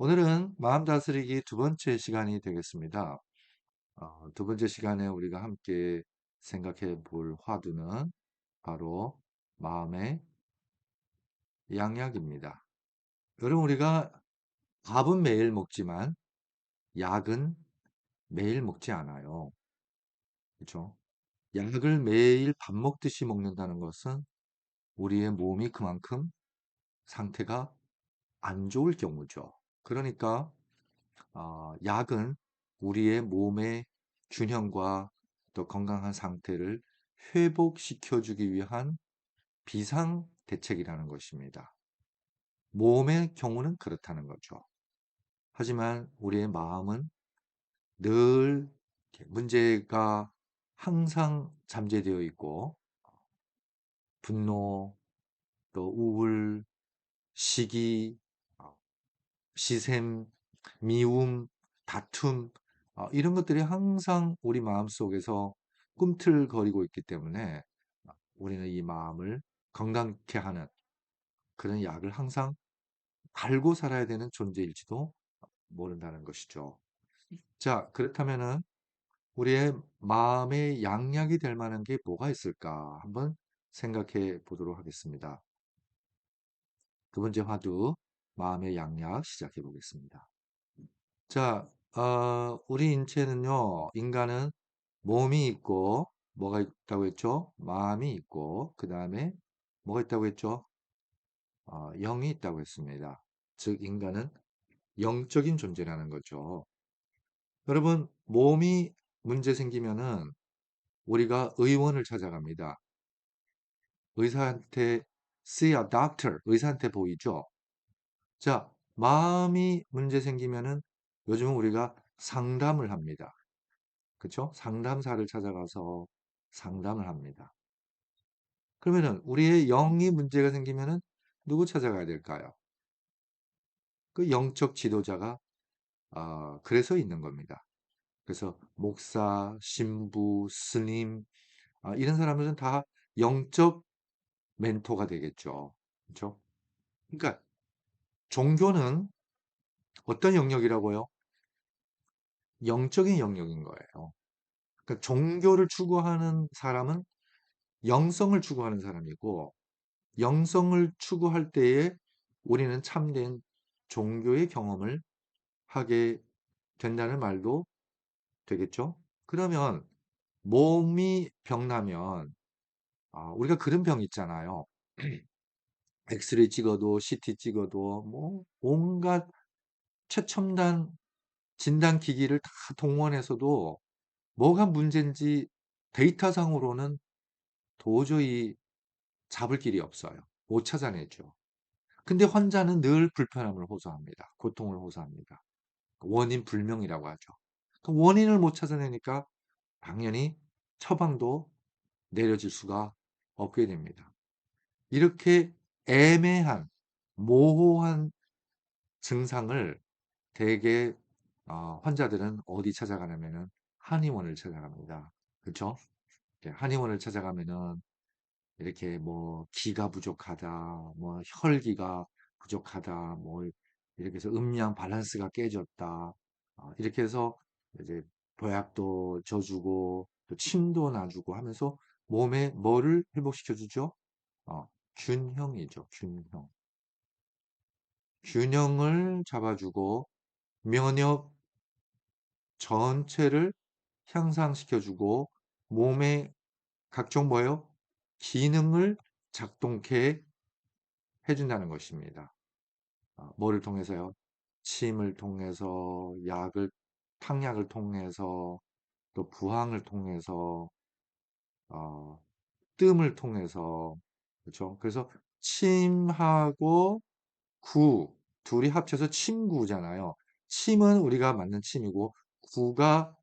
오늘은 마음 다스리기 두 번째 시간이 되겠습니다. 두 번째 시간에 우리가 함께 생각해 볼 화두는 바로 마음의 양약입니다. 여러분, 우리가 밥은 매일 먹지만 약은 매일 먹지 않아요. 그렇죠? 약을 매일 밥 먹듯이 먹는다는 것은 우리의 몸이 그만큼 상태가 안 좋을 경우죠. 그러니까 약은 우리의 몸의 균형과 또 건강한 상태를 회복시켜주기 위한 비상 대책이라는 것입니다. 몸의 경우는 그렇다는 거죠. 하지만 우리의 마음은 늘 문제가 항상 잠재되어 있고, 분노, 또 우울, 시기, 어, 시샘, 미움, 다툼, 이런 것들이 항상 우리 마음속에서 꿈틀거리고 있기 때문에 우리는 이 마음을 건강케 하는 그런 약을 항상 갈고 살아야 되는 존재일지도 모른다는 것이죠. 자, 그렇다면은 우리의 마음의 양약이 될 만한 게 뭐가 있을까? 한번 생각해 보도록 하겠습니다. 두 번째 화두, 마음의 양약 시작해 보겠습니다. 자, 우리 인체는요, 인간은 몸이 있고, 뭐가 있다고 했죠? 마음이 있고, 그 다음에 뭐가 있다고 했죠? 영이 있다고 했습니다. 즉, 인간은 영적인 존재라는 거죠. 여러분, 몸이 문제 생기면은 우리가 의원을 찾아갑니다. 의사한테 see a doctor, 의사한테 보이죠? 자, 마음이 문제 생기면은 요즘은 우리가 상담을 합니다. 그쵸? 상담사를 찾아가서 상담을 합니다. 그러면은 우리의 영이 문제가 생기면은 누구 찾아가야 될까요? 그 영적 지도자가 그래서 있는 겁니다. 그래서 목사, 신부, 스님 이런 사람들은 다 영적 멘토가 되겠죠. 그렇죠? 그러니까 종교는 어떤 영역이라고요? 영적인 영역인 거예요. 그러니까 종교를 추구하는 사람은 영성을 추구하는 사람이고 영성을 추구할 때에 우리는 참된 종교의 경험을 하게 된다는 말도 되겠죠? 그러면 몸이 병나면 우리가 그런 병 있잖아요. 엑스레이 찍어도 CT 찍어도 뭐 온갖 최첨단 진단 기기를 다 동원해서도 뭐가 문제인지 데이터상으로는 도저히 잡을 길이 없어요. 못 찾아내죠. 근데 환자는 늘 불편함을 호소합니다. 고통을 호소합니다. 원인 불명이라고 하죠. 그 원인을 못 찾아내니까 당연히 처방도 내려질 수가 없게 됩니다. 이렇게 애매한, 모호한 증상을 대개 환자들은 어디 찾아가냐면은 한의원을 찾아갑니다. 그렇죠? 한의원을 찾아가면은 이렇게 뭐 기가 부족하다, 뭐 혈기가 부족하다, 뭐 이렇게 해서 음양 밸런스가 깨졌다. 이렇게 해서 이제 보약도 줘주고 또 침도 놔주고 하면서 몸에 뭐를 회복시켜 주죠? 균형이죠, 균형. 균형을 잡아주고 면역 전체를 향상시켜주고 몸의 각종 뭐예요? 기능을 작동케 해준다는 것입니다. 뭐를 통해서요? 침을 통해서, 탕약을 통해서, 또 부항을 통해서, 어, 뜸을 통해서, 그렇죠? 그래서 침하고 구, 둘이 합쳐서 침구잖아요. 침은 우리가 맞는 침이고, 구가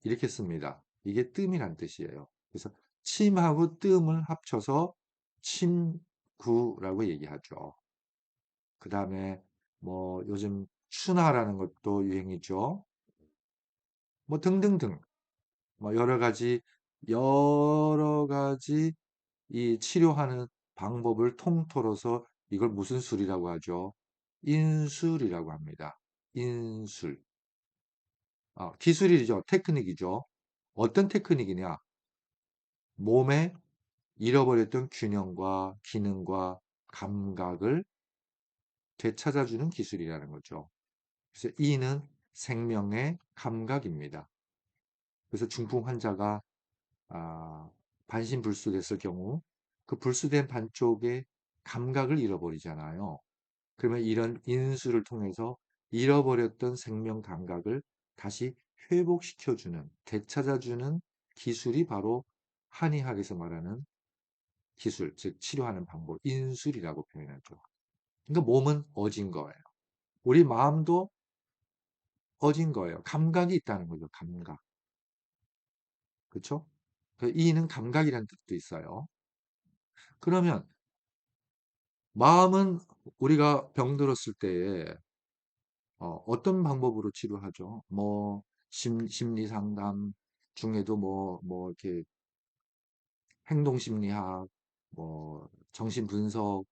이렇게 씁니다. 이게 뜸이란 뜻이에요. 그래서 침하고 뜸을 합쳐서 침구라고 얘기하죠. 그 다음에 뭐 요즘 추나라는 것도 유행이죠. 뭐 등등등 뭐 여러 가지 이 치료하는 방법을 통틀어서 이걸 무슨 술이라고 하죠? 인술이라고 합니다. 인술. 기술이죠. 테크닉이죠. 어떤 테크닉이냐? 몸의 잃어버렸던 균형과 기능과 감각을 되찾아주는 기술이라는 거죠. 그래서 이는 생명의 감각입니다. 그래서 중풍 환자가 반신불수됐을 경우 그 불수된 반쪽의 감각을 잃어버리잖아요. 그러면 이런 인수를 통해서 잃어버렸던 생명 감각을 다시 회복시켜주는, 되찾아주는 기술이 바로 한의학에서 말하는 기술, 즉 치료하는 방법, 인술이라고 표현하죠. 그러니까 몸은 어진 거예요. 우리 마음도 어진 거예요. 감각이 있다는 거죠. 감각. 그렇죠? 그 이는 감각이라는 뜻도 있어요. 그러면 마음은 우리가 병들었을 때에 어떤 방법으로 치료하죠? 뭐 심리 상담 중에도 이렇게 행동 심리학, 뭐 정신 분석,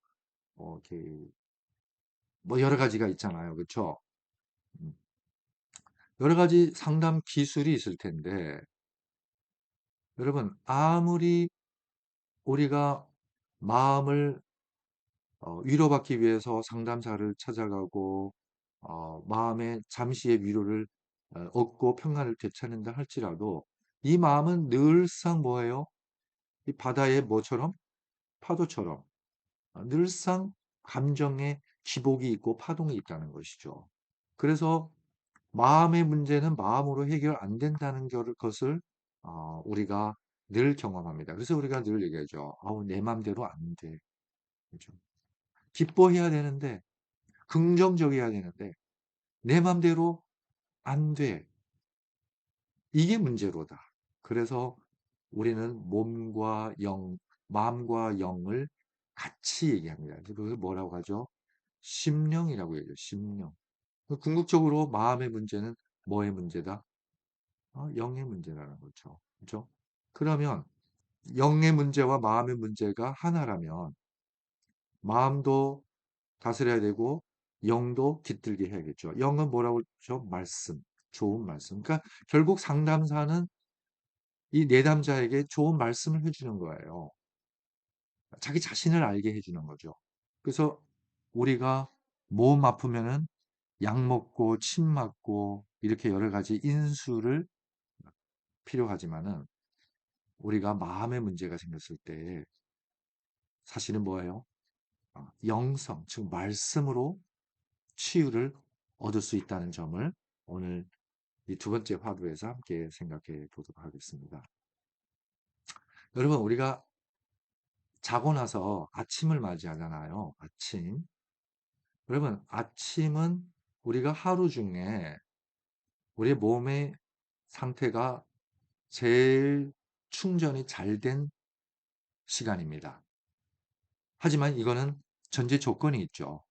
이렇게 뭐 여러 가지가 있잖아요. 그렇죠? 음, 여러 가지 상담 기술이 있을 텐데 여러분 아무리 우리가 마음을 위로받기 위해서 상담사를 찾아가고 마음의 잠시의 위로를 얻고 평안을 되찾는다 할지라도 이 마음은 늘상 뭐예요? 이 바다의 뭐처럼? 파도처럼 늘상 감정의 기복이 있고 파동이 있다는 것이죠. 그래서 마음의 문제는 마음으로 해결 안 된다는 것을 우리가 늘 경험합니다. 그래서 우리가 늘 얘기하죠. 아우, 내 맘대로 안 돼. 그죠? 기뻐해야 되는데, 긍정적이어야 되는데, 내 맘대로 안 돼. 이게 문제로다. 그래서 우리는 몸과 영, 마음과 영을 같이 얘기합니다. 그걸 뭐라고 하죠? 심령이라고 얘기해요. 심령. 궁극적으로 마음의 문제는 뭐의 문제다? 영의 문제라는 거죠. 그죠? 그러면 영의 문제와 마음의 문제가 하나라면 마음도 다스려야 되고 영도 깃들게 해야겠죠. 영은 뭐라고 그러죠? 말씀, 좋은 말씀. 그러니까 결국 상담사는 이 내담자에게 좋은 말씀을 해주는 거예요. 자기 자신을 알게 해주는 거죠. 그래서 우리가 몸 아프면은 약 먹고 침 맞고 이렇게 여러 가지 인수를 필요하지만은 우리가 마음의 문제가 생겼을 때 사실은 뭐예요? 영성, 즉 말씀으로 치유를 얻을 수 있다는 점을 오늘 이 두 번째 화두에서 함께 생각해 보도록 하겠습니다. 여러분, 우리가 자고 나서 아침을 맞이하잖아요. 아침. 여러분, 아침은 우리가 하루 중에 우리 몸의 상태가 제일 충전이 잘 된 시간입니다. 하지만 이거는 전제 조건이 있죠.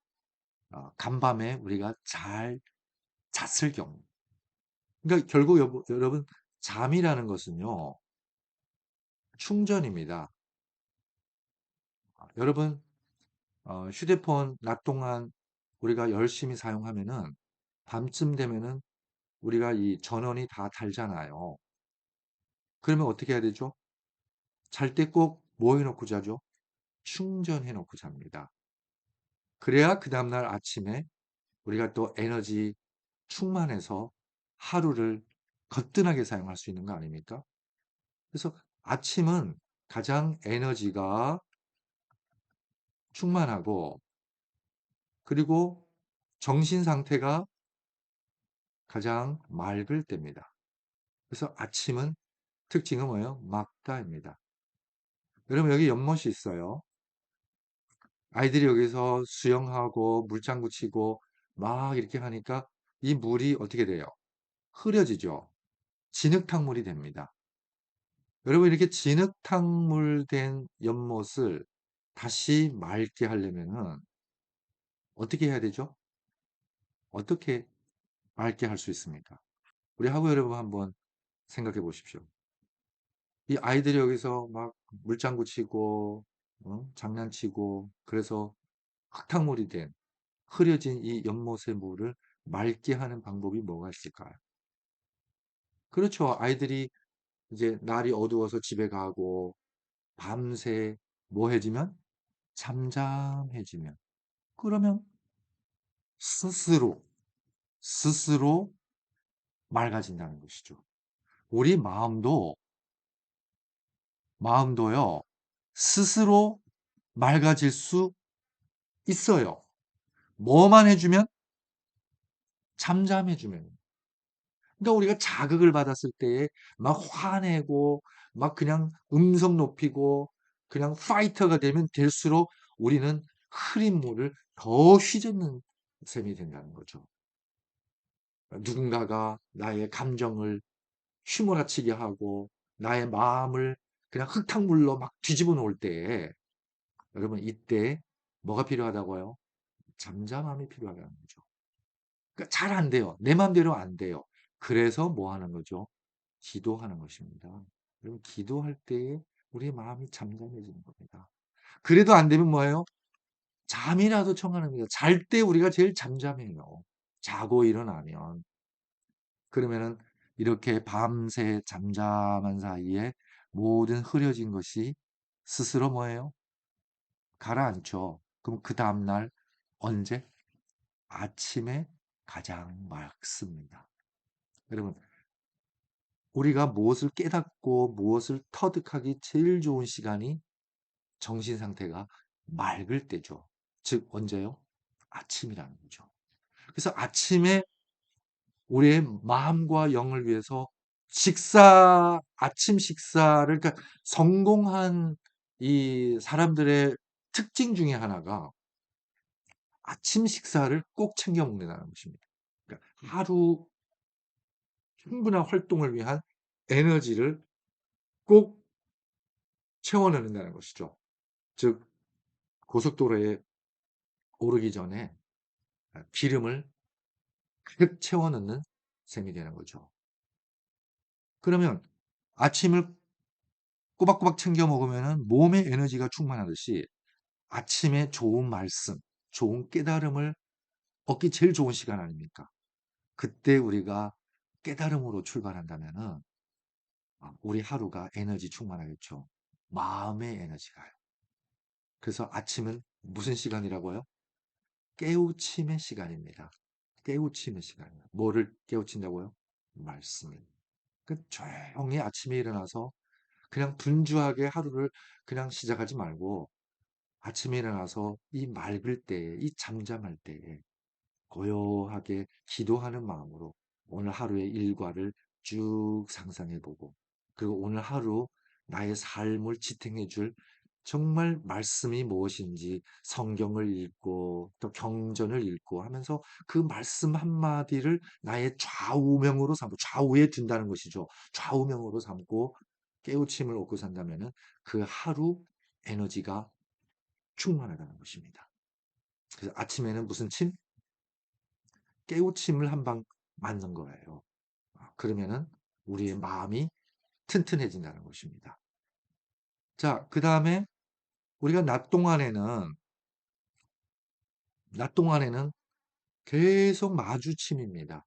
간밤에 우리가 잘 잤을 경우. 그러니까 결국 여러분, 잠이라는 것은요, 충전입니다. 여러분, 휴대폰 낮 동안 우리가 열심히 사용하면은 밤쯤 되면은 우리가 이 전원이 다 닳잖아요. 그러면 어떻게 해야 되죠? 잘 때 꼭 뭐 해놓고 자죠? 충전해 놓고 잡니다. 그래야 그 다음날 아침에 우리가 또 에너지 충만해서 하루를 거뜬하게 사용할 수 있는 거 아닙니까? 그래서 아침은 가장 에너지가 충만하고 그리고 정신 상태가 가장 맑을 때입니다. 그래서 아침은 특징은 뭐예요? 막다입니다. 여러분 여기 연못이 있어요. 아이들이 여기서 수영하고 물장구 치고 막 이렇게 하니까 이 물이 어떻게 돼요? 흐려지죠. 진흙탕물이 됩니다. 여러분 이렇게 진흙탕물 된 연못을 다시 맑게 하려면은 어떻게 해야 되죠? 어떻게 맑게 할 수 있습니까? 우리 하고 여러분 한번 생각해 보십시오. 이 아이들이 여기서 막 물장구 치고 장난치고 그래서 흙탕물이 된 흐려진 이 연못의 물을 맑게 하는 방법이 뭐가 있을까요? 그렇죠. 아이들이 이제 날이 어두워서 집에 가고 밤새 뭐 해지면? 잠잠해지면. 그러면 스스로, 스스로 맑아진다는 것이죠. 우리 마음도요, 스스로 맑아질 수 있어요. 뭐만 해주면? 잠잠해주면. 그러니까 우리가 자극을 받았을 때에 막 화내고, 막 그냥 음성 높이고, 그냥 파이터가 되면 될수록 우리는 흐린 물을 더 휘젓는 셈이 된다는 거죠. 누군가가 나의 감정을 휘몰아치게 하고, 나의 마음을 그냥 흙탕물로 막 뒤집어 놓을 때에, 여러분, 이때 뭐가 필요하다고요? 잠잠함이 필요하다는 거죠. 그러니까 잘 안 돼요. 내 맘대로 안 돼요. 그래서 뭐 하는 거죠? 기도하는 것입니다. 여러분, 기도할 때에 우리의 마음이 잠잠해지는 겁니다. 그래도 안 되면 뭐예요? 잠이라도 청하는 겁니다. 잘 때 우리가 제일 잠잠해요. 자고 일어나면. 그러면은 이렇게 밤새 잠잠한 사이에 모든 흐려진 것이 스스로 뭐예요? 가라앉죠. 그럼 그 다음날 언제? 아침에 가장 맑습니다. 여러분, 우리가 무엇을 깨닫고 무엇을 터득하기 제일 좋은 시간이 정신 상태가 맑을 때죠. 즉 언제요? 아침이라는 거죠. 그래서 아침에 우리의 마음과 영을 위해서 아침 식사를, 그러니까 성공한 이 사람들의 특징 중에 하나가 아침 식사를 꼭 챙겨 먹는다는 것입니다. 그러니까 하루 충분한 활동을 위한 에너지를 꼭 채워 넣는다는 것이죠. 즉 고속도로에 오르기 전에 기름을 가득 채워 넣는 셈이 되는 거죠. 그러면 아침을 꼬박꼬박 챙겨 먹으면은 몸에 에너지가 충만하듯이 아침에 좋은 말씀, 좋은 깨달음을 얻기 제일 좋은 시간 아닙니까? 그때 우리가 깨달음으로 출발한다면은 우리 하루가 에너지 충만하겠죠. 마음의 에너지가요. 그래서 아침은 무슨 시간이라고요? 깨우침의 시간입니다. 깨우침의 시간이에요. 뭐를 깨우친다고요? 말씀을. 그 조용히 아침에 일어나서 그냥 분주하게 하루를 그냥 시작하지 말고 아침에 일어나서 이 맑을 때에, 이 잠잠할 때에 고요하게 기도하는 마음으로 오늘 하루의 일과를 쭉 상상해 보고, 그리고 오늘 하루 나의 삶을 지탱해 줄 정말 말씀이 무엇인지 성경을 읽고 또 경전을 읽고 하면서 그 말씀 한마디를 나의 좌우명으로 삼고, 좌우에 둔다는 것이죠. 좌우명으로 삼고 깨우침을 얻고 산다면은 그 하루 에너지가 충만하다는 것입니다. 그래서 아침에는 무슨 침? 깨우침을 한 방 맞는 거예요. 그러면은 우리의 마음이 튼튼해진다는 것입니다. 자, 그 다음에 우리가 낮 동안에는 계속 마주침입니다.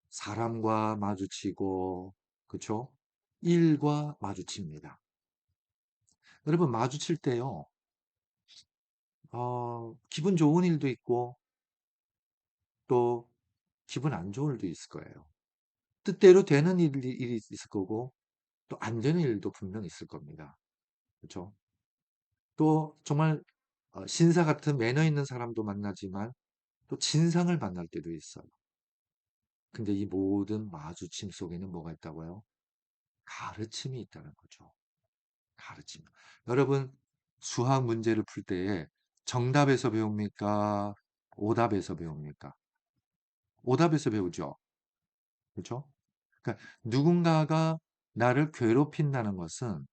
사람과 마주치고, 그쵸? 일과 마주칩니다. 여러분, 마주칠 때요, 기분 좋은 일도 있고, 또 기분 안 좋은 일도 있을 거예요. 뜻대로 되는 일이 있을 거고, 또 안 되는 일도 분명 있을 겁니다. 그쵸? 또 정말 신사 같은 매너 있는 사람도 만나지만 또 진상을 만날 때도 있어요. 근데 이 모든 마주침 속에는 뭐가 있다고요? 가르침이 있다는 거죠. 가르침. 여러분, 수학 문제를 풀 때에 정답에서 배웁니까? 오답에서 배웁니까? 오답에서 배우죠. 그렇죠? 그러니까 누군가가 나를 괴롭힌다는 것은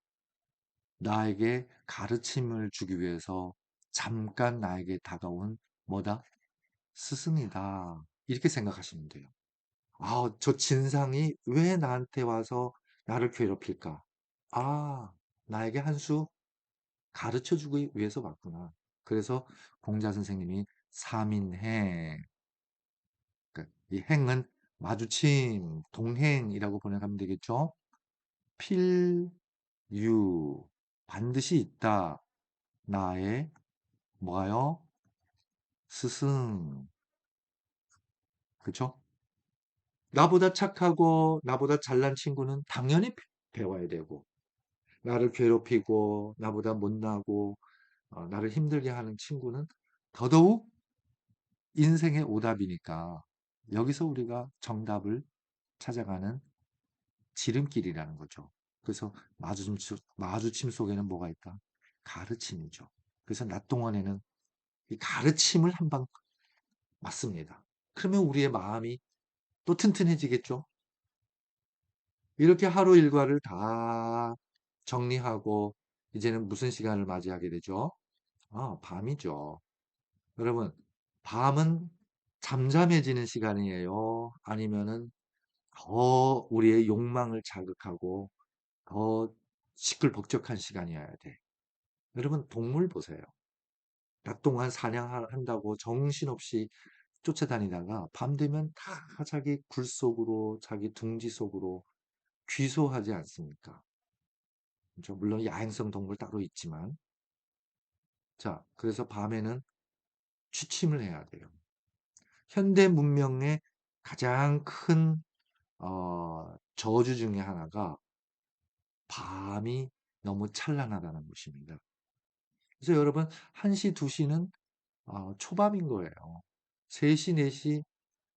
나에게 가르침을 주기 위해서 잠깐 나에게 다가온 뭐다? 스승이다. 이렇게 생각하시면 돼요. 저 진상이 왜 나한테 와서 나를 괴롭힐까? 나에게 한 수 가르쳐 주기 위해서 왔구나. 그래서 공자 선생님이 삼인해, 그러니까 이 행은 마주침, 동행이라고 번역하면 되겠죠. 필유, 반드시 있다. 나의 뭐가요? 스승. 그쵸? 나보다 착하고 나보다 잘난 친구는 당연히 배워야 되고, 나를 괴롭히고 나보다 못나고 나를 힘들게 하는 친구는 더더욱 인생의 오답이니까 여기서 우리가 정답을 찾아가는 지름길이라는 거죠. 그래서 마주침 속에는 뭐가 있다? 가르침이죠. 그래서 낮 동안에는 이 가르침을 한 방 맞습니다. 그러면 우리의 마음이 또 튼튼해지겠죠. 이렇게 하루 일과를 다 정리하고 이제는 무슨 시간을 맞이하게 되죠? 밤이죠. 여러분, 밤은 잠잠해지는 시간이에요? 아니면은 더 우리의 욕망을 자극하고 더 시끌벅적한 시간이어야 돼. 여러분, 동물 보세요. 낮 동안 사냥한다고 정신없이 쫓아다니다가 밤 되면 다 자기 굴 속으로, 자기 둥지 속으로 귀소하지 않습니까? 그죠? 물론 야행성 동물 따로 있지만. 자, 그래서 밤에는 취침을 해야 돼요. 현대 문명의 가장 큰 저주 중에 하나가 밤이 너무 찬란하다는 것입니다. 그래서 여러분 1시, 2시는 초밤인 거예요. 3시, 4시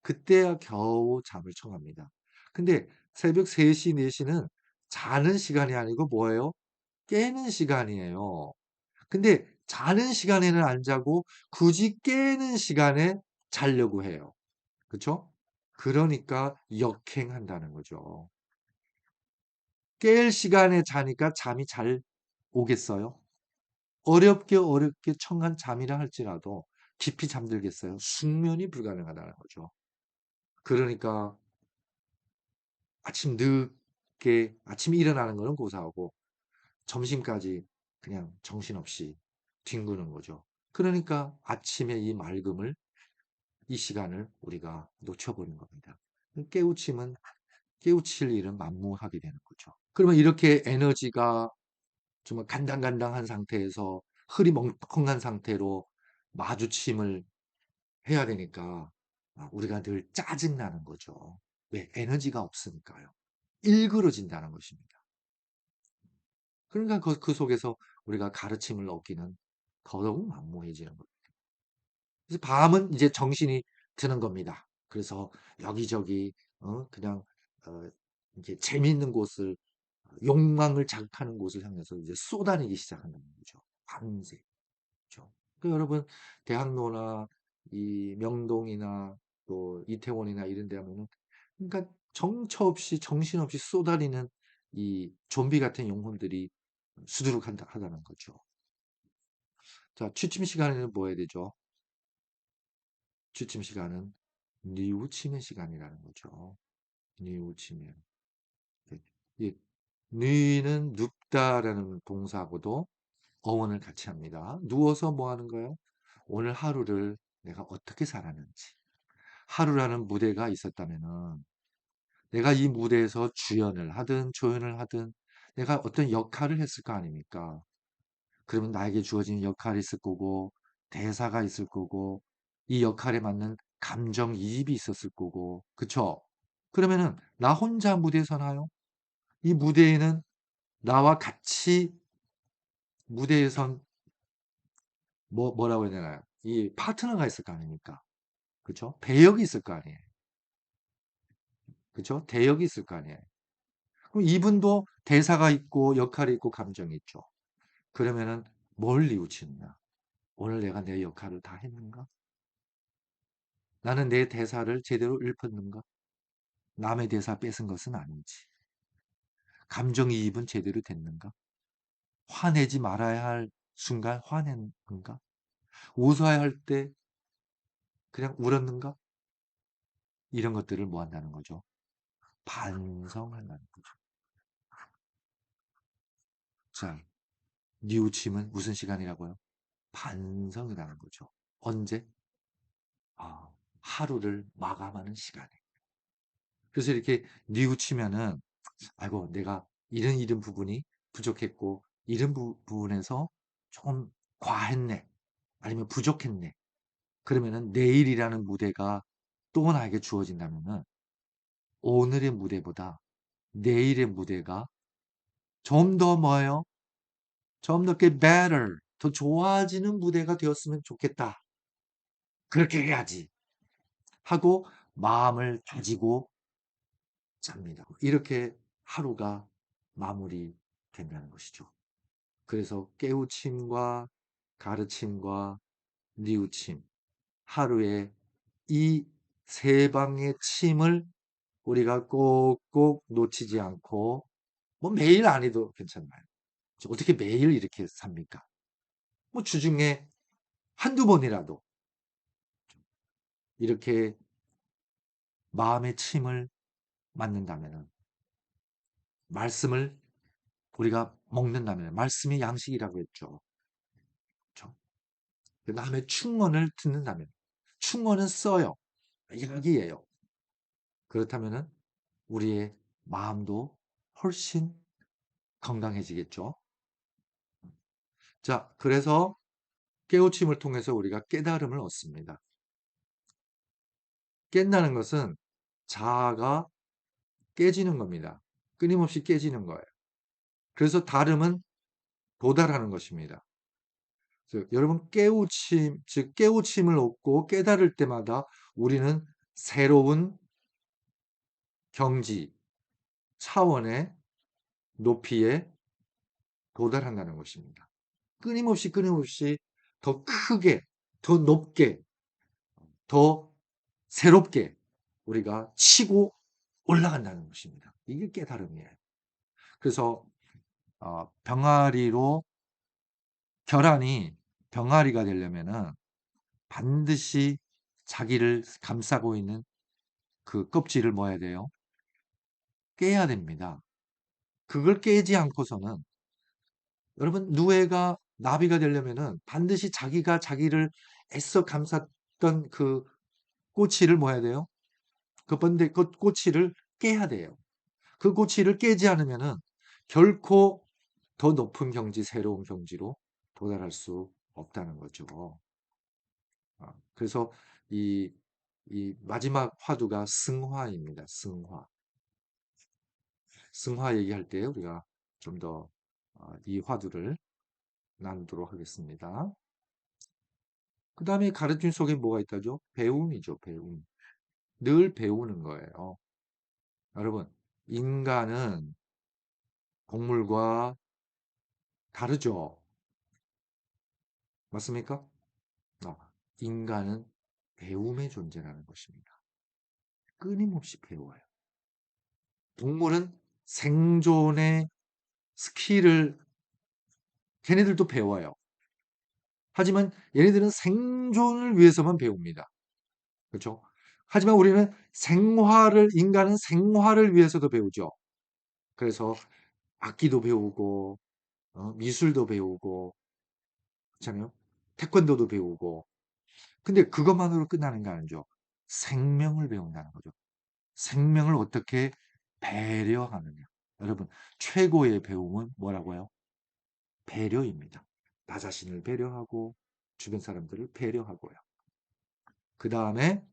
그때야 겨우 잠을 청합니다. 근데 새벽 3시, 4시는 자는 시간이 아니고 뭐예요? 깨는 시간이에요. 근데 자는 시간에는 안 자고 굳이 깨는 시간에 자려고 해요. 그쵸? 그러니까 역행한다는 거죠. 깰 시간에 자니까 잠이 잘 오겠어요? 어렵게 어렵게 청한 잠이라 할지라도 깊이 잠들겠어요? 숙면이 불가능하다는 거죠. 그러니까 아침 늦게 아침에 일어나는 거는 고사하고 점심까지 그냥 정신없이 뒹구는 거죠. 그러니까 아침에 이 맑음을 이 시간을 우리가 놓쳐버린 겁니다. 깨우침은 깨우칠 일은 만무하게 되는 거죠. 그러면 이렇게 에너지가 정말 간당간당한 상태에서 흐리멍텅한 상태로 마주침을 해야 되니까 우리가 늘 짜증나는 거죠. 왜? 에너지가 없으니까요. 일그러진다는 것입니다. 그러니까 그 속에서 우리가 가르침을 얻기는 더더욱 만무해지는 겁니다. 그래서 밤은 이제 정신이 드는 겁니다. 그래서 여기저기 그냥 어, 이렇게 재미있는 곳을 욕망을 자극하는 곳을 향해서 이제 쏟아내기 시작한다는 거죠. 밤새. 그죠. 그 여러분 대학로나 이 명동이나 또 이태원이나 이런 데 하면은 그러니까 정처 없이 정신없이 쏟아리는 이 좀비 같은 영혼들이 하다는 거죠. 자, 취침 시간에는 뭐 해야 되죠? 취침 시간은 뉘우치는 시간이라는 거죠. 뉘우치면. 이 뉘는 눕다라는 동사하고도 어원을 같이 합니다. 누워서 뭐 하는 거예요? 오늘 하루를 내가 어떻게 살았는지. 하루라는 무대가 있었다면은 내가 이 무대에서 주연을 하든 조연을 하든 내가 어떤 역할을 했을 거 아닙니까? 그러면 나에게 주어진 역할이 있을 거고 대사가 있을 거고 이 역할에 맞는 감정이입이 있었을 거고 그쵸? 그러면은 나 혼자 무대에 서나요? 이 무대에는 나와 같이 무대에 선 뭐라고 해야 되나요? 이 파트너가 있을 거 아닙니까? 그쵸? 배역이 있을 거 아니에요. 그쵸? 대역이 있을 거 아니에요. 그럼 이분도 대사가 있고 역할이 있고 감정이 있죠. 그러면은 뭘 뉘우치느냐? 오늘 내가 내 역할을 다 했는가? 나는 내 대사를 제대로 읊었는가? 남의 대사 뺏은 것은 아닌지. 감정이입은 제대로 됐는가? 화내지 말아야 할 순간 화냈는가? 웃어야 할 때 그냥 울었는가? 이런 것들을 뭐 한다는 거죠? 반성한다는 거죠. 자, 뉘우침은 무슨 시간이라고요? 반성이라는 거죠. 언제? 아, 하루를 마감하는 시간이에요. 그래서 이렇게 뉘우치면은 아이고 내가 이런 부분이 부족했고 이런 부분에서 좀 과했네. 아니면 부족했네. 그러면은 내일이라는 무대가 또 나에게 주어진다면은 오늘의 무대보다 내일의 무대가 좀 더 뭐예요? 좀 더 get better, 더 좋아지는 무대가 되었으면 좋겠다. 그렇게 해야지 하고 마음을 다지고 잡니다. 이렇게 하루가 마무리된다는 것이죠. 그래서 깨우침과 가르침과 뉘우침, 하루에 이 세 방의 침을 우리가 꼭꼭 놓치지 않고 뭐 매일 안 해도 괜찮나요? 어떻게 매일 이렇게 삽니까? 뭐 주중에 한두 번이라도 이렇게 마음의 침을 맞는다면은 말씀을 우리가 먹는다면 말씀이 양식이라고 했죠. 그렇죠? 그다음에 충언을 듣는다면 충언은 써요. 이야기예요. 그렇다면은 우리의 마음도 훨씬 건강해지겠죠. 자, 그래서 깨우침을 통해서 우리가 깨달음을 얻습니다. 깬다는 것은 자아가 깨지는 겁니다. 끊임없이 깨지는 거예요. 그래서 다름은 도달하는 것입니다. 여러분 깨우침, 즉 깨우침을 얻고 깨달을 때마다 우리는 새로운 경지, 차원의 높이에 도달한다는 것입니다. 끊임없이 더 크게, 더 높게, 더 새롭게 우리가 치고 올라간다는 것입니다. 이게 깨달음이에요. 그래서 병아리로 계란이 병아리가 되려면은 반드시 자기를 감싸고 있는 그 껍질을 뭐 해야 돼요? 깨야 됩니다. 그걸 깨지 않고서는 여러분 누에가 나비가 되려면은 반드시 자기가 자기를 애써 감쌌던 그 꼬치를 뭐 해야 돼요? 그 번데 그 꼬치를 깨야 돼요. 그 꼬치를 깨지 않으면은 결코 더 높은 경지, 새로운 경지로 도달할 수 없다는 거죠. 그래서 이, 이 마지막 화두가 승화입니다. 승화. 승화 얘기할 때 우리가 좀 더 이 화두를 나누도록 하겠습니다. 그 다음에 가르침 속에 뭐가 있다죠? 배움이죠, 배움. 늘 배우는 거예요. 여러분, 인간은 동물과 다르죠? 맞습니까? 아, 인간은 배움의 존재라는 것입니다. 끊임없이 배워요. 동물은 생존의 스킬을 걔네들도 배워요. 하지만 얘네들은 생존을 위해서만 배웁니다. 그렇죠? 하지만 우리는 인간은 생활을 위해서도 배우죠. 그래서 악기도 배우고, 미술도 배우고, 그렇잖아요? 태권도도 배우고. 근데 그것만으로 끝나는 게 아니죠. 생명을 배운다는 거죠. 생명을 어떻게 배려하느냐. 여러분, 최고의 배움은 뭐라고요? 배려입니다. 나 자신을 배려하고, 주변 사람들을 배려하고요. 그 다음에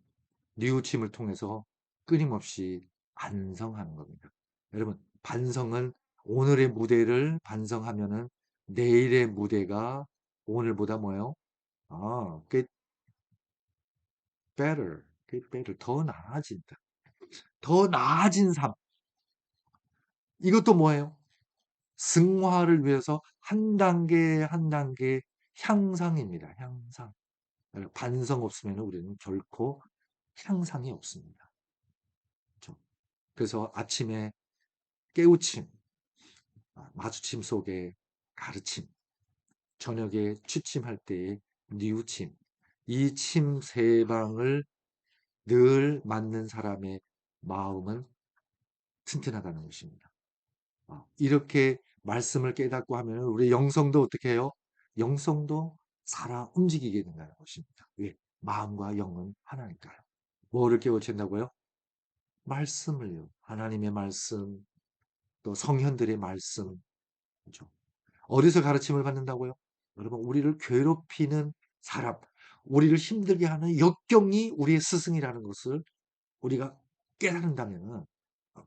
뉘우침을 통해서 끊임없이 반성하는 겁니다. 여러분, 반성은 오늘의 무대를 반성하면은 내일의 무대가 오늘보다 뭐예요? get better, get better. 더 나아진다. 더 나아진 삶. 이것도 뭐예요? 승화를 위해서 한 단계 한 단계 향상입니다. 향상. 반성 없으면 우리는 결코 향상이 없습니다. 그렇죠? 그래서 아침에 깨우침, 마주침 속에 가르침, 저녁에 취침할 때의 뉘우침, 이 침 세 방을 늘 맞는 사람의 마음은 튼튼하다는 것입니다. 이렇게 말씀을 깨닫고 하면 우리 영성도 어떻게 해요? 영성도 살아 움직이게 된다는 것입니다. 왜? 마음과 영은 하나니까요. 뭐를 깨우친다고요? 말씀을요. 하나님의 말씀, 또 성현들의 말씀. 그죠? 어디서 가르침을 받는다고요? 여러분, 우리를 괴롭히는 사람, 우리를 힘들게 하는 역경이 우리의 스승이라는 것을 우리가 깨달은다면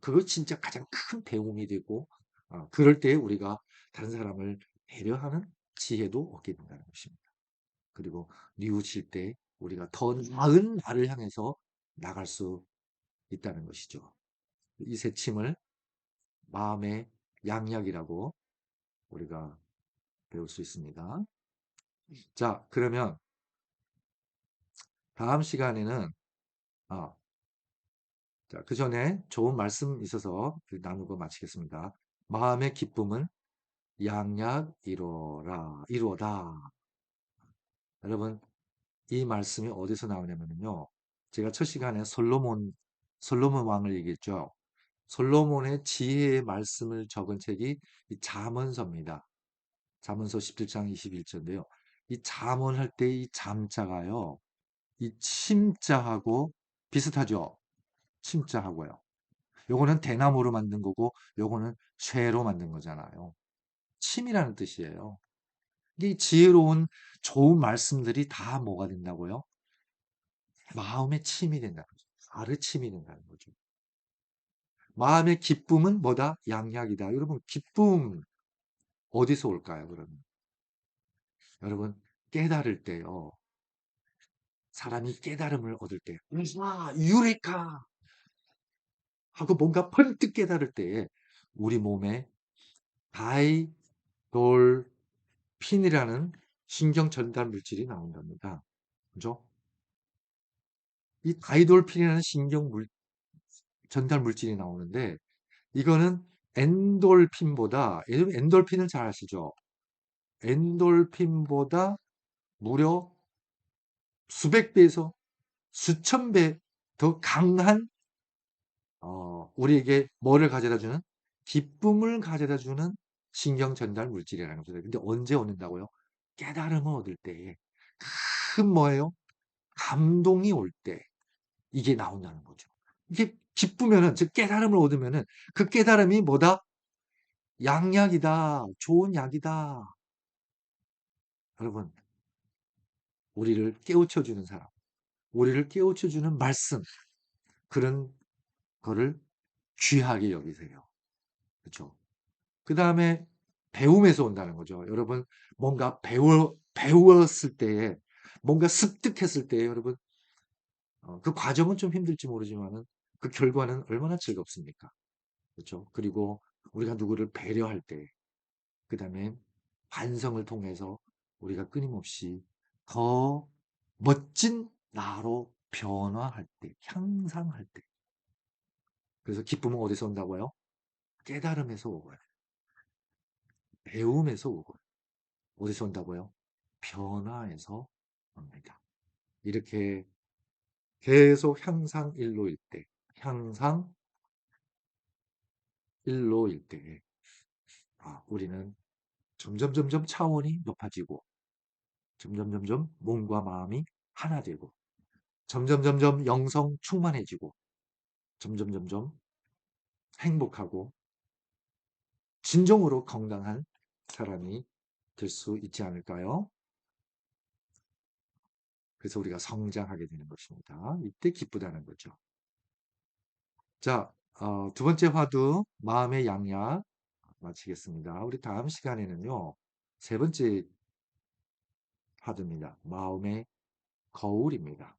그거 진짜 가장 큰 배움이 되고 그럴 때 우리가 다른 사람을 배려하는 지혜도 얻게 된다는 것입니다. 그리고 뉘우칠 때 우리가 더 나은 나를 향해서 나갈 수 있다는 것이죠. 이 새침을 마음의 양약이라고 우리가 배울 수 있습니다. 자, 그러면 다음 시간에는 아, 자, 그 전에 좋은 말씀 있어서 나누고 마치겠습니다. 마음의 기쁨은 양약 이루어다. 여러분, 이 말씀이 어디서 나오냐면요. 제가 첫 시간에 솔로몬 왕을 얘기했죠. 솔로몬의 지혜의 말씀을 적은 책이 이 잠언서입니다. 잠언서 17장 21절인데요. 이 잠언할 때 이 잠자가요. 이 침자하고 비슷하죠. 침자하고요. 요거는 대나무로 만든 거고 요거는 쇠로 만든 거잖아요. 침이라는 뜻이에요. 이 지혜로운 좋은 말씀들이 다 뭐가 된다고요? 마음의 침이 된다는 거죠. 가르침이 된다는 거죠. 마음의 기쁨은 뭐다? 양약이다. 여러분, 기쁨 어디서 올까요, 그러면? 여러분, 깨달을 때요. 사람이 깨달음을 얻을 때, 유레카! 하고 뭔가 번뜩 깨달을 때, 우리 몸에 다이돌핀이라는 신경 전달 물질이 나온답니다. 그죠? 이 다이돌핀이라는 전달 물질이 나오는데, 이거는 엔돌핀보다, 여러분 엔돌핀을 잘 아시죠? 엔돌핀보다 무려 수백 배에서 수천 배 더 강한 우리에게 뭐를 가져다 주는? 기쁨을 가져다 주는 신경 전달 물질이라는 겁니다. 근데 언제 얻는다고요? 깨달음을 얻을 때, 큰 뭐예요? 감동이 올 때, 이게 나온다는 거죠. 이게 기쁘면은, 즉 깨달음을 얻으면은 그 깨달음이 뭐다? 양약이다. 좋은 약이다. 여러분, 우리를 깨우쳐 주는 사람, 우리를 깨우쳐 주는 말씀, 그런 거를 귀하게 여기세요. 그렇죠? 그 다음에 배움에서 온다는 거죠. 여러분, 뭔가 배웠을 때에, 뭔가 습득했을 때에, 여러분, 그 과정은 좀 힘들지 모르지만은 그 결과는 얼마나 즐겁습니까? 그렇죠? 그리고 우리가 누구를 배려할 때, 그 다음에 반성을 통해서 우리가 끊임없이 더 멋진 나로 변화할 때, 향상할 때. 그래서 기쁨은 어디서 온다고요? 깨달음에서 오고요. 배움에서 오고요. 어디서 온다고요? 변화에서 옵니다. 이렇게 계속 향상 일로일 때, 향상 일로일 때, 우리는 점점 차원이 높아지고, 점점 몸과 마음이 하나 되고, 점점 영성 충만해지고, 점점 행복하고, 진정으로 건강한 사람이 될 수 있지 않을까요? 그래서 우리가 성장하게 되는 것입니다. 이때 기쁘다는 거죠. 자, 두 번째 화두, 마음의 양약 마치겠습니다. 우리 다음 시간에는요, 세 번째 화두입니다. 마음의 거울입니다.